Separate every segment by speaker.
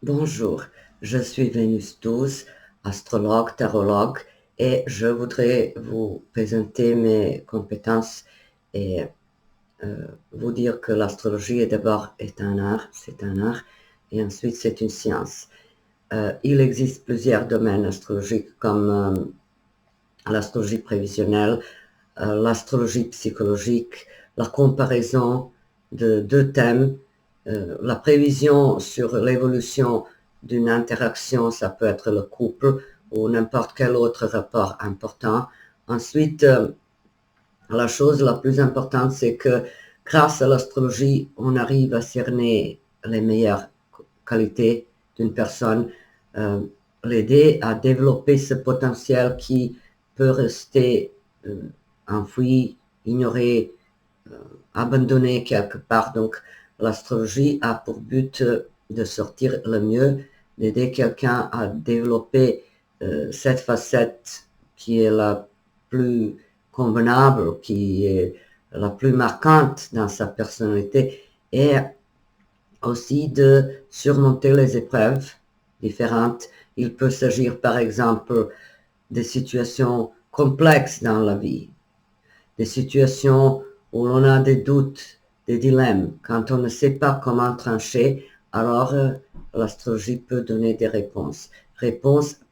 Speaker 1: Bonjour, je suis Vénus 12, astrologue, tarologue, et je voudrais vous présenter mes compétences et vous dire que l'astrologie est d'abord c'est un art, et ensuite c'est une science. Il existe plusieurs domaines astrologiques comme l'astrologie prévisionnelle, l'astrologie psychologique, la comparaison de deux thèmes, la prévision sur l'évolution d'une interaction, ça peut être le couple ou n'importe quel autre rapport important. Ensuite, la chose la plus importante, c'est que grâce à l'astrologie, on arrive à cerner les meilleures qualités d'une personne, euh, l'aider à développer ce potentiel qui peut rester enfoui, ignoré, euh, abandonné quelque part. Donc, l'astrologie a pour but de sortir le mieux, d'aider quelqu'un à développer cette facette qui est la plus convenable, qui est la plus marquante dans sa personnalité, et aussi de surmonter les épreuves différentes. Il peut s'agir par exemple des situations complexes dans la vie, des situations où l'on a des doutes, des dilemmes. Quand on ne sait pas comment trancher, alors l'astrologie peut donner des réponses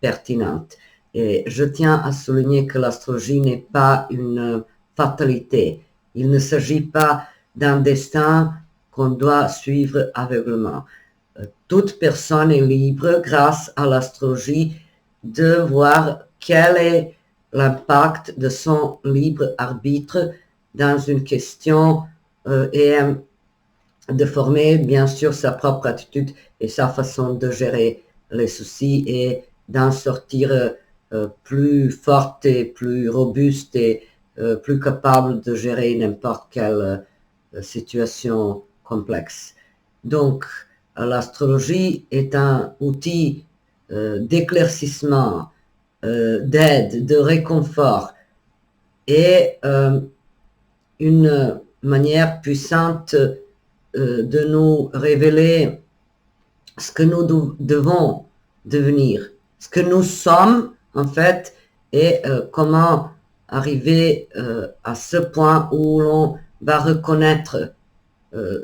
Speaker 1: pertinentes. Et je tiens à souligner que l'astrologie n'est pas une fatalité. Il ne s'agit pas d'un destin qu'on doit suivre aveuglement. Toute personne est libre, grâce à l'astrologie, de voir quel est l'impact de son libre arbitre dans une question et de former bien sûr sa propre attitude et sa façon de gérer les soucis et d'en sortir plus forte et plus robuste et plus capable de gérer n'importe quelle situation complexe. Donc, l'astrologie est un outil d'éclaircissement, d'aide, de réconfort et une manière puissante de nous révéler ce que nous devons devenir, ce que nous sommes en fait, et comment arriver à ce point où l'on va reconnaître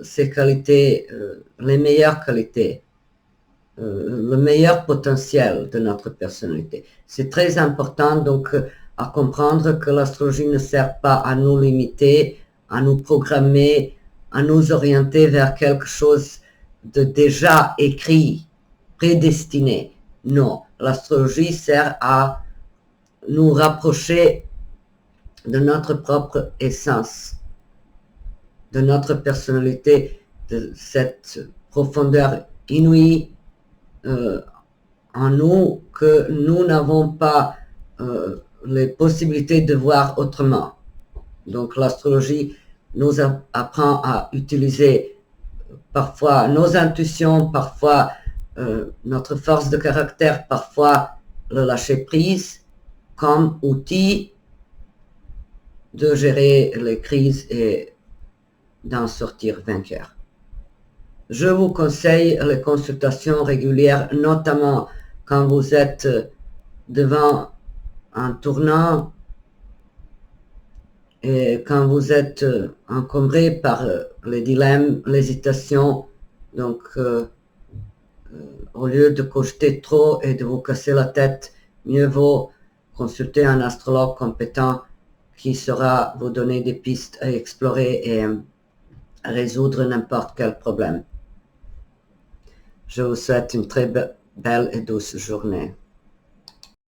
Speaker 1: ses qualités, les meilleures qualités, le meilleur potentiel de notre personnalité. C'est très important donc à comprendre que l'astrologie ne sert pas à nous limiter, à nous programmer, à nous orienter vers quelque chose de déjà écrit, prédestiné. Non, l'astrologie sert à nous rapprocher de notre propre essence, de notre personnalité, de cette profondeur inouïe en nous que nous n'avons pas les possibilités de voir autrement. Donc l'astrologie nous apprend à utiliser parfois nos intuitions, parfois notre force de caractère, parfois le lâcher prise comme outil de gérer les crises et d'en sortir vainqueur. Je vous conseille les consultations régulières, notamment quand vous êtes devant un tournant et quand vous êtes encombré par les dilemmes, l'hésitation. Donc, au lieu de cogiter trop et de vous casser la tête, mieux vaut consulter un astrologue compétent qui saura vous donner des pistes à explorer et résoudre n'importe quel problème. Je vous souhaite une très belle et douce journée.